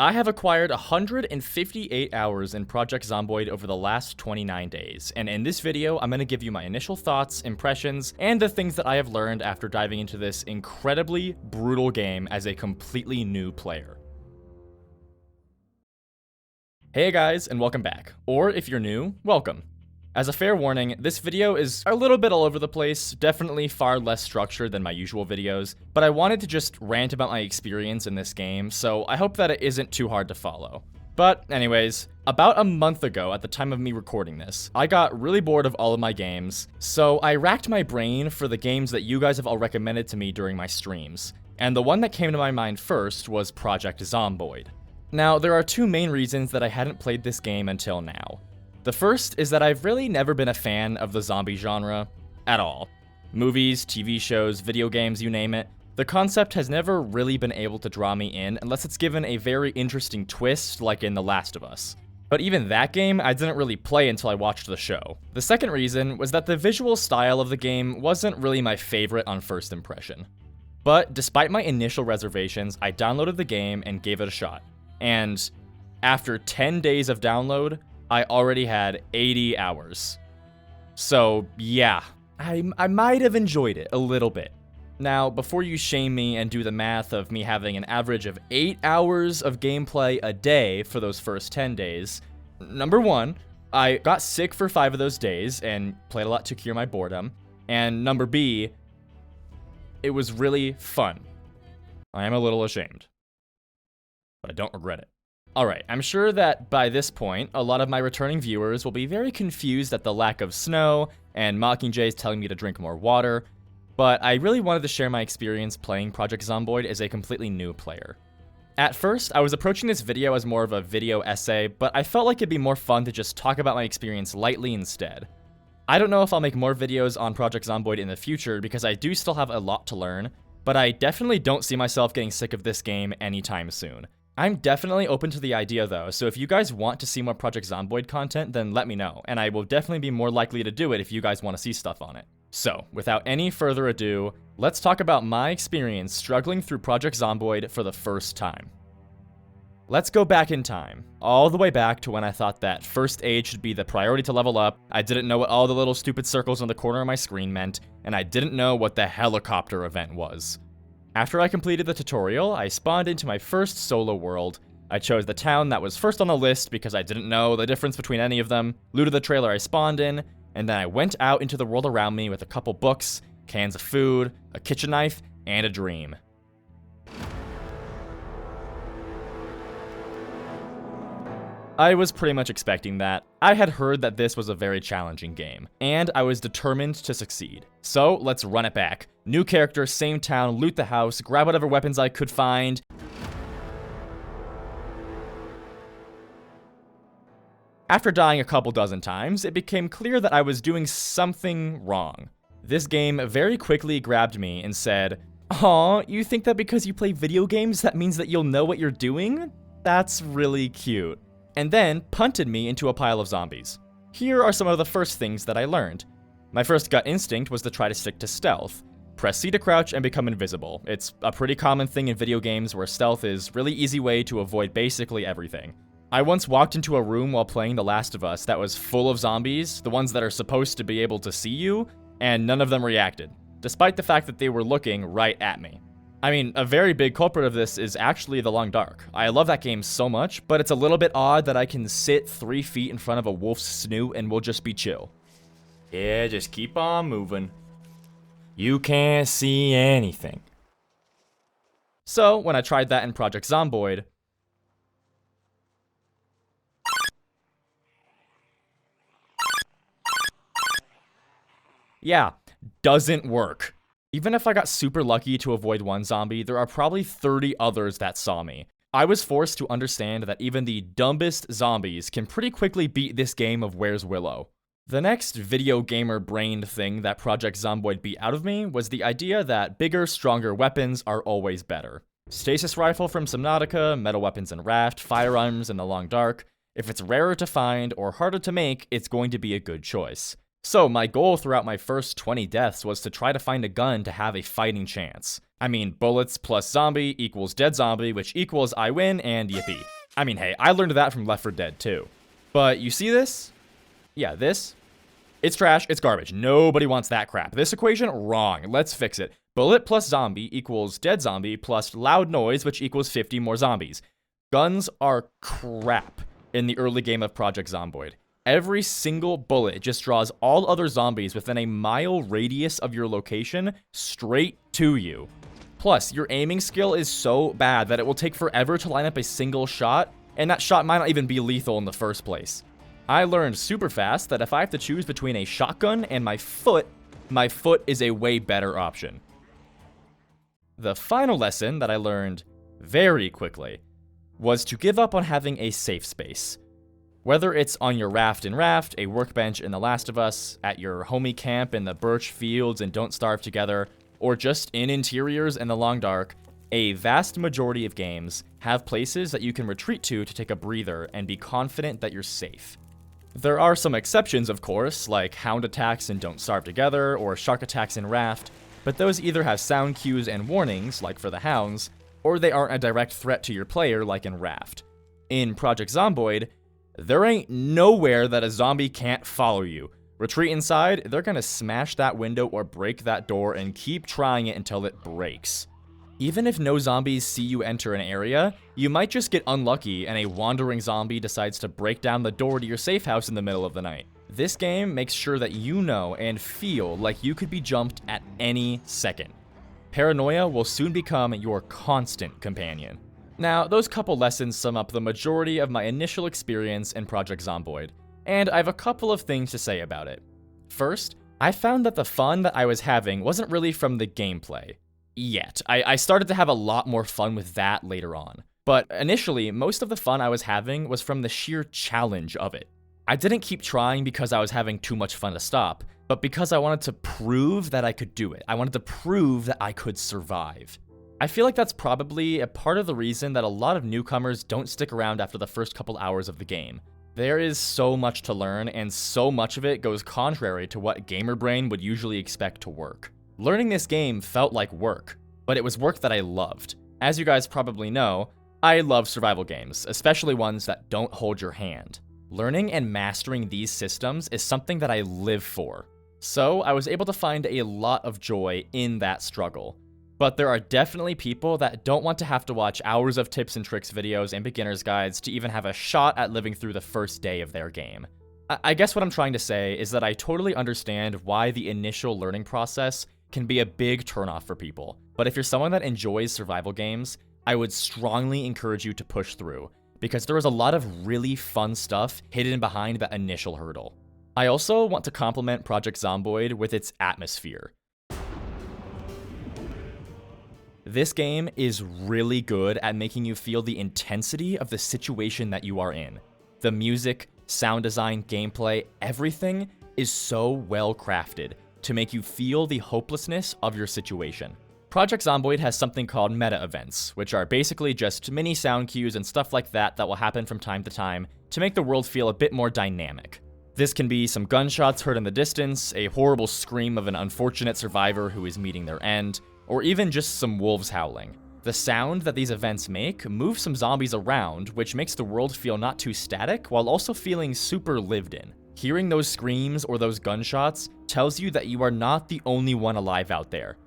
I have acquired 158 hours in Project Zomboid over the last 29 days, and in this video, I'm going to give you my initial thoughts, impressions, and the things that I have learned after diving into this incredibly brutal game as a completely new player. Hey guys, and welcome back. Or if you're new, welcome. As a fair warning, this video is a little bit all over the place, definitely far less structured than my usual videos, but I wanted to just rant about my experience in this game, so I hope that it isn't too hard to follow. But anyways, about a month ago at the time of me recording this, I got really bored of all of my games, so I racked my brain for the games that you guys have all recommended to me during my streams, and the one that came to my mind first was Project Zomboid. Now, there are two main reasons that I hadn't played this game until now. The first is that I've really never been a fan of the zombie genre at all. Movies, TV shows, video games, you name it. The concept has never really been able to draw me in unless it's given a very interesting twist like in The Last of Us. But even that game I didn't really play until I watched the show. The second reason was that the visual style of the game wasn't really my favorite on first impression. But despite my initial reservations, I downloaded the game and gave it a shot. And after 10 days of download, I already had 80 hours. So yeah, I might have enjoyed it a little bit. Now, before you shame me and do the math of me having an average of 8 hours of gameplay a day for those first 10 days, number one, I got sick for 5 of those days and played a lot to cure my boredom. And number B, it was really fun. I am a little ashamed, but I don't regret it. Alright, I'm sure that by this point, a lot of my returning viewers will be very confused at the lack of snow and Mockingjays telling me to drink more water, but I really wanted to share my experience playing Project Zomboid as a completely new player. At first, I was approaching this video as more of a video essay, but I felt like it'd be more fun to just talk about my experience lightly instead. I don't know if I'll make more videos on Project Zomboid in the future because I do still have a lot to learn, but I definitely don't see myself getting sick of this game anytime soon. I'm definitely open to the idea though, so if you guys want to see more Project Zomboid content, then let me know, and I will definitely be more likely to do it if you guys want to see stuff on it. So, without any further ado, let's talk about my experience struggling through Project Zomboid for the first time. Let's go back in time, all the way back to when I thought that first aid should be the priority to level up, I didn't know what all the little stupid circles on the corner of my screen meant, and I didn't know what the helicopter event was. After I completed the tutorial, I spawned into my first solo world. I chose the town that was first on the list because I didn't know the difference between any of them, looted the trailer I spawned in, and then I went out into the world around me with a couple books, cans of food, a kitchen knife, and a dream. I was pretty much expecting that. I had heard that this was a very challenging game, and I was determined to succeed. So let's run it back. New character, same town, loot the house, grab whatever weapons I could find. After dying a couple dozen times, it became clear that I was doing something wrong. This game very quickly grabbed me and said, "Aw, you think that because you play video games that means that you'll know what you're doing? That's really cute." And then punted me into a pile of zombies. Here are some of the first things that I learned. My first gut instinct was to try to stick to stealth. Press C to crouch and become invisible. It's a pretty common thing in video games where stealth is a really easy way to avoid basically everything. I once walked into a room while playing The Last of Us that was full of zombies, the ones that are supposed to be able to see you, and none of them reacted, despite the fact that they were looking right at me. I mean, a very big culprit of this is actually The Long Dark. I love that game so much, but it's a little bit odd that I can sit 3 feet in front of a wolf's snoot and we'll just be chill. Yeah, just keep on moving. You can't see anything. So, when I tried that in Project Zomboid, yeah, doesn't work. Even if I got super lucky to avoid one zombie, there are probably 30 others that saw me. I was forced to understand that even the dumbest zombies can pretty quickly beat this game of Where's Willow. The next video gamer brained thing that Project Zomboid beat out of me was the idea that bigger, stronger weapons are always better. Stasis rifle from Subnautica, metal weapons in Raft, firearms in The Long Dark. If it's rarer to find or harder to make, it's going to be a good choice. So my goal throughout my first 20 deaths was to try to find a gun to have a fighting chance. I mean, bullets plus zombie equals dead zombie, which equals I win, and yippee. I mean, hey, I learned that from Left 4 Dead too. But you see this? Yeah, this? It's trash, it's garbage. Nobody wants that crap. This equation, wrong. Let's fix it. Bullet plus zombie equals dead zombie plus loud noise, which equals 50 more zombies. Guns are crap in the early game of Project Zomboid. Every single bullet just draws all other zombies within a mile radius of your location straight to you. Plus, your aiming skill is so bad that it will take forever to line up a single shot, and that shot might not even be lethal in the first place. I learned super fast that if I have to choose between a shotgun and my foot is a way better option. The final lesson that I learned very quickly was to give up on having a safe space. Whether it's on your raft in Raft, a workbench in The Last of Us, at your homie camp in the Birch Fields and Don't Starve Together, or just in interiors in the Long Dark, a vast majority of games have places that you can retreat to take a breather and be confident that you're safe. There are some exceptions, of course, like hound attacks in Don't Starve Together or shark attacks in Raft, but those either have sound cues and warnings, like for the hounds, or they aren't a direct threat to your player, like in Raft. In Project Zomboid, there ain't nowhere that a zombie can't follow you. Retreat inside, they're gonna smash that window or break that door and keep trying it until it breaks. Even if no zombies see you enter an area, you might just get unlucky and a wandering zombie decides to break down the door to your safe house in the middle of the night. This game makes sure that you know and feel like you could be jumped at any second. Paranoia will soon become your constant companion. Now, those couple lessons sum up the majority of my initial experience in Project Zomboid, and I have a couple of things to say about it. First, I found that the fun that I was having wasn't really from the gameplay. Yet. I started to have a lot more fun with that later on. But initially, most of the fun I was having was from the sheer challenge of it. I didn't keep trying because I was having too much fun to stop, but because I wanted to prove that I could do it. I wanted to prove that I could survive. I feel like that's probably a part of the reason that a lot of newcomers don't stick around after the first couple hours of the game. There is so much to learn, and so much of it goes contrary to what gamer brain would usually expect to work. Learning this game felt like work, but it was work that I loved. As you guys probably know, I love survival games, especially ones that don't hold your hand. Learning and mastering these systems is something that I live for. So I was able to find a lot of joy in that struggle. But there are definitely people that don't want to have to watch hours of tips and tricks videos and beginner's guides to even have a shot at living through the first day of their game. I guess what I'm trying to say is that I totally understand why the initial learning process can be a big turnoff for people. But if you're someone that enjoys survival games, I would strongly encourage you to push through, because there is a lot of really fun stuff hidden behind that initial hurdle. I also want to compliment Project Zomboid with its atmosphere. This game is really good at making you feel the intensity of the situation that you are in. The music, sound design, gameplay, everything is so well crafted to make you feel the hopelessness of your situation. Project Zomboid has something called meta events, which are basically just mini sound cues and stuff like that will happen from time to time to make the world feel a bit more dynamic. This can be some gunshots heard in the distance, a horrible scream of an unfortunate survivor who is meeting their end, or even just some wolves howling. The sound that these events make moves some zombies around, which makes the world feel not too static while also feeling super lived in. Hearing those screams or those gunshots tells you that you are not the only one alive out there.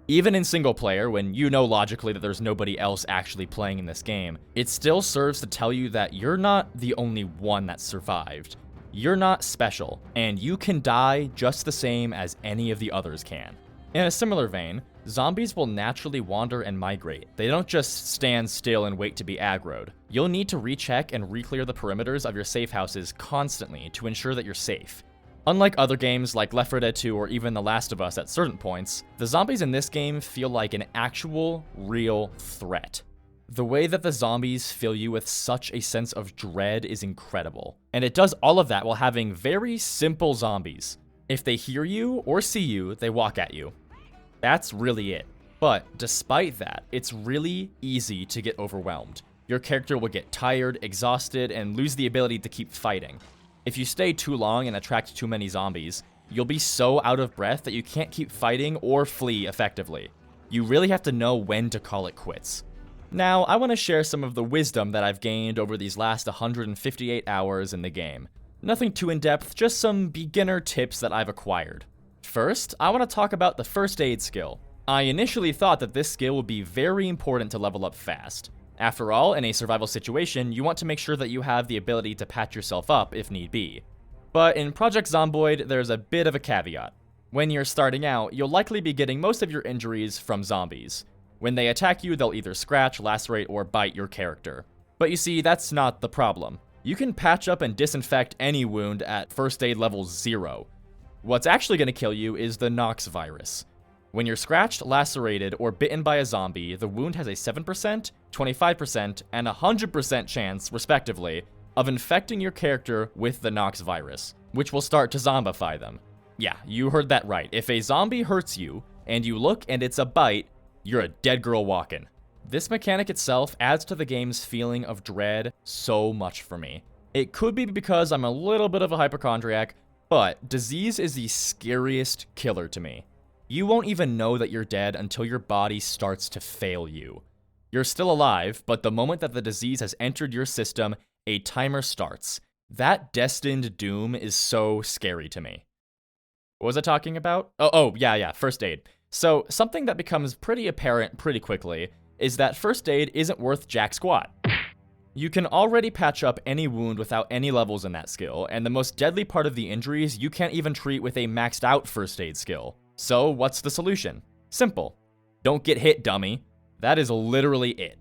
Even in single player, when you know logically that there's nobody else actually playing in this game, it still serves to tell you that you're not the only one that survived. You're not special, and you can die just the same as any of the others can. In a similar vein, zombies will naturally wander and migrate. They don't just stand still and wait to be aggroed. You'll need to recheck and re-clear the perimeters of your safe houses constantly to ensure that you're safe. Unlike other games like Left 4 Dead 2 or even The Last of Us at certain points, the zombies in this game feel like an actual, real threat. The way that the zombies fill you with such a sense of dread is incredible, and it does all of that while having very simple zombies. If they hear you or see you, they walk at you. That's really it. But despite that, it's really easy to get overwhelmed. Your character will get tired, exhausted, and lose the ability to keep fighting. If you stay too long and attract too many zombies, you'll be so out of breath that you can't keep fighting or flee effectively. You really have to know when to call it quits. Now, I want to share some of the wisdom that I've gained over these last 158 hours in the game. Nothing too in-depth, just some beginner tips that I've acquired. First, I want to talk about the first aid skill. I initially thought that this skill would be very important to level up fast. After all, in a survival situation, you want to make sure that you have the ability to patch yourself up if need be. But in Project Zomboid, there's a bit of a caveat. When you're starting out, you'll likely be getting most of your injuries from zombies. When they attack you, they'll either scratch, lacerate, or bite your character. But you see, that's not the problem. You can patch up and disinfect any wound at first aid level 0. What's actually going to kill you is the Nox virus. When you're scratched, lacerated, or bitten by a zombie, the wound has a 7%, 25%, and 100% chance, respectively, of infecting your character with the Nox virus, which will start to zombify them. Yeah, you heard that right. If a zombie hurts you, and you look and it's a bite, you're a dead girl walking. This mechanic itself adds to the game's feeling of dread so much for me. It could be because I'm a little bit of a hypochondriac, but disease is the scariest killer to me. You won't even know that you're dead until your body starts to fail you. You're still alive, but the moment that the disease has entered your system, a timer starts. That destined doom is so scary to me. What was I talking about? Yeah, first aid. So, something that becomes pretty apparent pretty quickly is that first aid isn't worth jack squat. You can already patch up any wound without any levels in that skill, and the most deadly part of the injuries you can't even treat with a maxed out first aid skill. So, what's the solution? Simple. Don't get hit, dummy. That is literally it.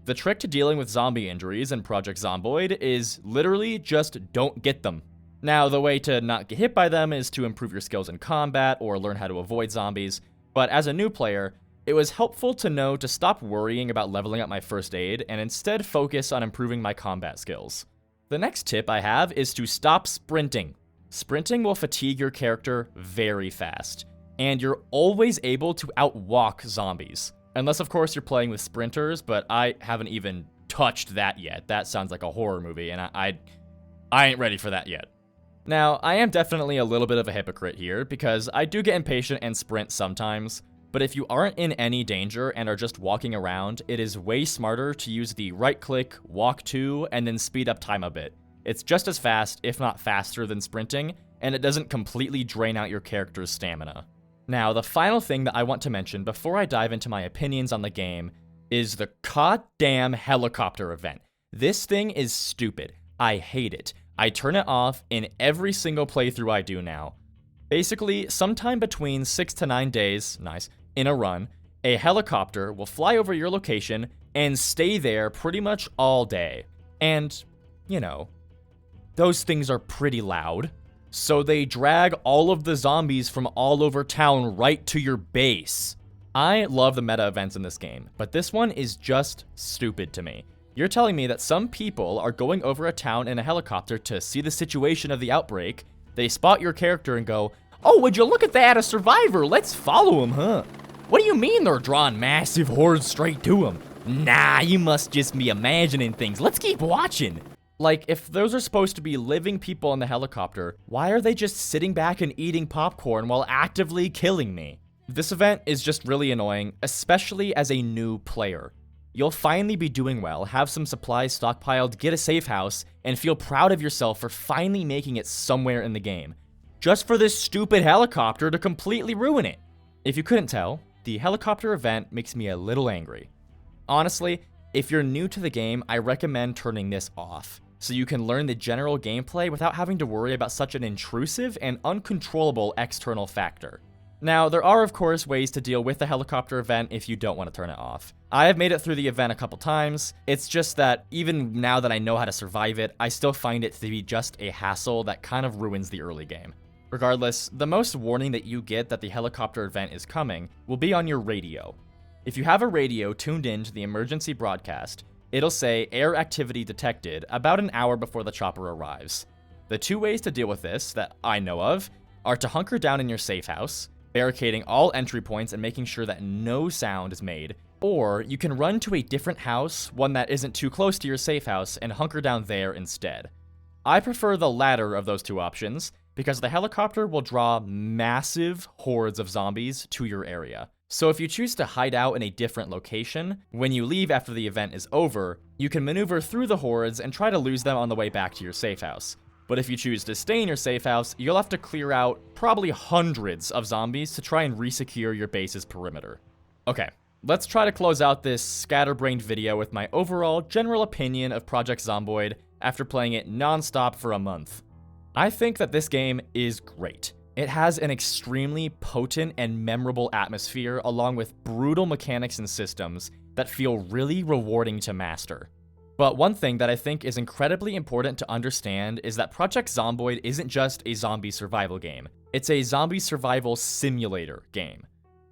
The trick to dealing with zombie injuries in Project Zomboid is literally just don't get them. Now, the way to not get hit by them is to improve your skills in combat or learn how to avoid zombies. But as a new player, it was helpful to know to stop worrying about leveling up my first aid and instead focus on improving my combat skills. The next tip I have is to stop sprinting. Sprinting will fatigue your character very fast, and you're always able to outwalk zombies. Unless, of course, you're playing with sprinters, but I haven't even touched that yet. That sounds like a horror movie, and I ain't ready for that yet. Now, I am definitely a little bit of a hypocrite here, because I do get impatient and sprint sometimes, but if you aren't in any danger and are just walking around, it is way smarter to use the right-click, walk to, and then speed up time a bit. It's just as fast, if not faster, than sprinting, and it doesn't completely drain out your character's stamina. Now, the final thing that I want to mention before I dive into my opinions on the game is the goddamn helicopter event. This thing is stupid. I hate it. I turn it off in every single playthrough I do now. Basically, sometime between 6 to 9 days, nice, in a run, a helicopter will fly over your location and stay there pretty much all day. And, you know, those things are pretty loud. So they drag all of the zombies from all over town right to your base. I love the meta events in this game, but this one is just stupid to me. You're telling me that some people are going over a town in a helicopter to see the situation of the outbreak, they spot your character and go, "Oh, would you look at that, a survivor, let's follow him, huh? What do you mean they're drawing massive hordes straight to him? Nah, you must just be imagining things, let's keep watching." Like, if those are supposed to be living people in the helicopter, why are they just sitting back and eating popcorn while actively killing me? This event is just really annoying, especially as a new player. You'll finally be doing well, have some supplies stockpiled, get a safe house, and feel proud of yourself for finally making it somewhere in the game. Just for this stupid helicopter to completely ruin it. If you couldn't tell, the helicopter event makes me a little angry. Honestly, if you're new to the game, I recommend turning this off, so you can learn the general gameplay without having to worry about such an intrusive and uncontrollable external factor. Now, there are of course ways to deal with the helicopter event if you don't want to turn it off. I have made it through the event a couple times, it's just that even now that I know how to survive it, I still find it to be just a hassle that kind of ruins the early game. Regardless, the most warning that you get that the helicopter event is coming will be on your radio. If you have a radio tuned in to the emergency broadcast, it'll say air activity detected about an hour before the chopper arrives. The two ways to deal with this that I know of are to hunker down in your safe house, barricading all entry points and making sure that no sound is made, or you can run to a different house, one that isn't too close to your safe house, and hunker down there instead. I prefer the latter of those two options, because the helicopter will draw massive hordes of zombies to your area. So if you choose to hide out in a different location, when you leave after the event is over, you can maneuver through the hordes and try to lose them on the way back to your safe house. But if you choose to stay in your safe house, you'll have to clear out probably hundreds of zombies to try and resecure your base's perimeter. Okay, let's try to close out this scatterbrained video with my overall general opinion of Project Zomboid after playing it non-stop for a month. I think that this game is great. It has an extremely potent and memorable atmosphere along with brutal mechanics and systems that feel really rewarding to master. But one thing that I think is incredibly important to understand is that Project Zomboid isn't just a zombie survival game. It's a zombie survival simulator game.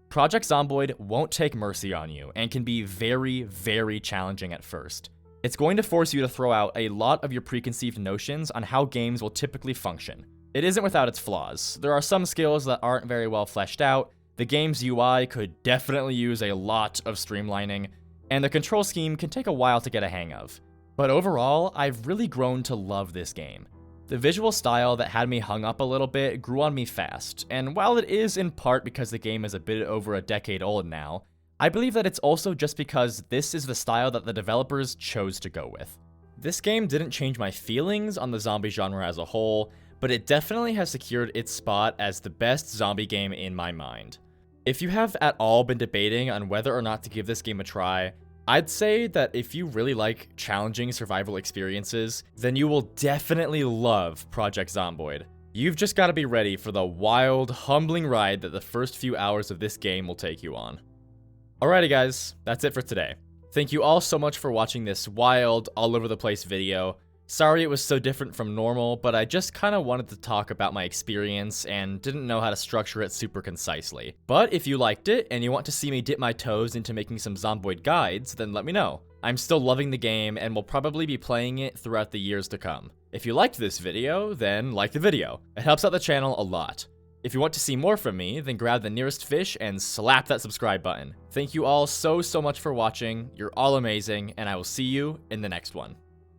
Project Zomboid won't take mercy on you and can be very, very challenging at first. It's going to force you to throw out a lot of your preconceived notions on how games will typically function. It isn't without its flaws. There are some skills that aren't very well fleshed out, the game's UI could definitely use a lot of streamlining, and the control scheme can take a while to get a hang of. But overall, I've really grown to love this game. The visual style that had me hung up a little bit grew on me fast, and while it is in part because the game is a bit over a decade old now, I believe that it's also just because this is the style that the developers chose to go with. This game didn't change my feelings on the zombie genre as a whole, but it definitely has secured its spot as the best zombie game in my mind. If you have at all been debating on whether or not to give this game a try, I'd say that if you really like challenging survival experiences, then you will definitely love Project Zomboid. You've just got to be ready for the wild, humbling ride that the first few hours of this game will take you on. Alrighty guys, that's it for today. Thank you all so much for watching this wild, all over the place video. Sorry it was so different from normal, but I just kind of wanted to talk about my experience and didn't know how to structure it super concisely. But if you liked it and you want to see me dip my toes into making some Zomboid guides, then let me know. I'm still loving the game and will probably be playing it throughout the years to come. If you liked this video, then like the video. It helps out the channel a lot. If you want to see more from me, then grab the nearest fish and slap that subscribe button. Thank you all so much for watching. You're all amazing, and I will see you in the next one.